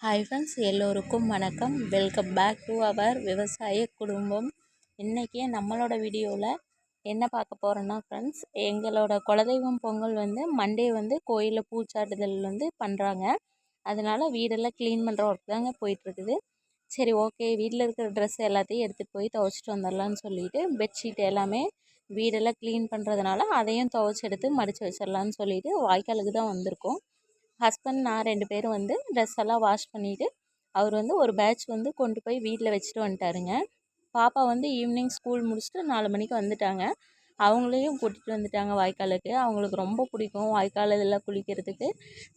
Hi friends, எல்லோருக்கும் வணக்கம். Welcome back to our விவசாய குடும்பம். இன்றைக்கி நம்மளோட வீடியோவில் என்ன பார்க்க போகிறோன்னா ஃப்ரெண்ட்ஸ், எங்களோட குலதெய்வம் பொங்கல் மண்டே கோயிலில் பூச்சாட்டுதல் பண்ணுறாங்க. அதனால் வீடெல்லாம் க்ளீன் பண்ணுற ஒர்க் தாங்க போயிட்டுருக்குது. சரி, ஓகே, வீட்டில் இருக்கிற ட்ரெஸ் எல்லாத்தையும் எடுத்துகிட்டு போய் துவைச்சிட்டு வந்துடலான்னு சொல்லிட்டு பெட்ஷீட் எல்லாமே வீடெல்லாம் க்ளீன் பண்ணுறதுனால அதையும் துவைச்சி எடுத்து மடித்து வச்சிடலான்னு சொல்லிட்டு வாய்க்காலுக்கு தான் வந்திருக்கோம். ஹஸ்பண்ட் நான் 2 பேரும் ட்ரெஸ் எல்லாம் வாஷ் பண்ணிவிட்டு அவர் ஒரு பேட்ச் கொண்டு போய் வீட்டில் வச்சுட்டு வந்துட்டாருங்க. பாப்பா ஈவினிங் ஸ்கூல் முடிச்சுட்டு 4 மணிக்கு வந்துட்டாங்க. அவங்களையும் கூட்டிகிட்டு வந்துட்டாங்க வாய்க்காலுக்கு. அவங்களுக்கு ரொம்ப பிடிக்கும் வாய்க்கால் இதெல்லாம் குளிக்கிறதுக்கு.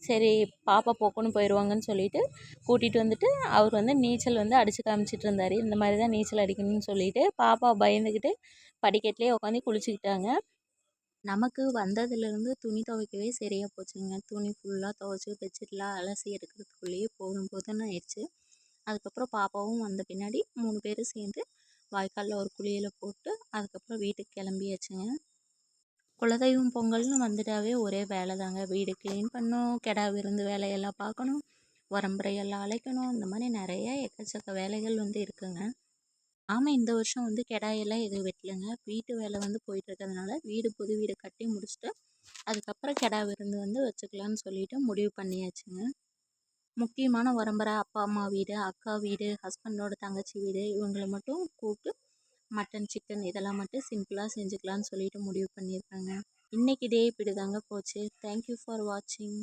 சரி, பாப்பா போக்குன்னு போயிடுவாங்கன்னு சொல்லிட்டு கூட்டிகிட்டு வந்துட்டு அவர் நீச்சல் அடித்து காமிச்சிட்டு இருந்தார். இந்த மாதிரி தான் நீச்சல் அடிக்கணும்னு சொல்லிட்டு பாப்பா பயந்துக்கிட்டு படிக்கட்டிலே உட்காந்து குளிச்சுக்கிட்டாங்க. நமக்கு வந்ததுலேருந்து துணி துவைக்கவே சரியாக போச்சுங்க. துணி ஃபுல்லாக துவைச்சி பெட்ஷீட்லாம் அலசி எடுக்கிறதுக்குள்ளேயே போதும் போதும்னு ஆயிடுச்சு. அதுக்கப்புறம் பாப்பாவும் வந்த பின்னாடி 3 பேரும் சேர்ந்து வாய்க்காலில் ஒரு குளியலை போட்டு அதுக்கப்புறம் வீட்டுக்கு கிளம்பியாச்சுங்க. குலதெய்வம் பொங்கல்னு வந்துட்டாவே ஒரே வேலை தாங்க. வீடு க்ளீன் பண்ணணும், கிடா விருந்து வேலையெல்லாம் பார்க்கணும், உரம்புறையெல்லாம் அழைக்கணும், இந்த மாதிரி நிறைய எக்கச்சக்க வேலைகள் இருக்குங்க. ஆமாம், இந்த வருஷம் கிடாயெல்லாம் எதுவும் வெட்டலைங்க. வீட்டு வேலை போயிட்டு இருக்கிறதுனால புது வீடு கட்டி முடிச்சுட்டு அதுக்கப்புறம் கிடா விருந்து வச்சுக்கலான்னு சொல்லிட்டு முடிவு பண்ணியாச்சுங்க. முக்கியமான உரம்பரை அப்பா அம்மா வீடு, அக்கா வீடு, ஹஸ்பண்டோட தங்கச்சி வீடு இவங்களை மட்டும் கூப்பிட்டு மட்டன் சிக்கன் இதெல்லாம் மட்டும் சிம்பிளாக செஞ்சுக்கலான்னு சொல்லிட்டு முடிவு பண்ணியிருக்காங்க. இன்றைக்கி டே இப்படி தாங்க போச்சு. தேங்க்யூ ஃபார் வாட்சிங்.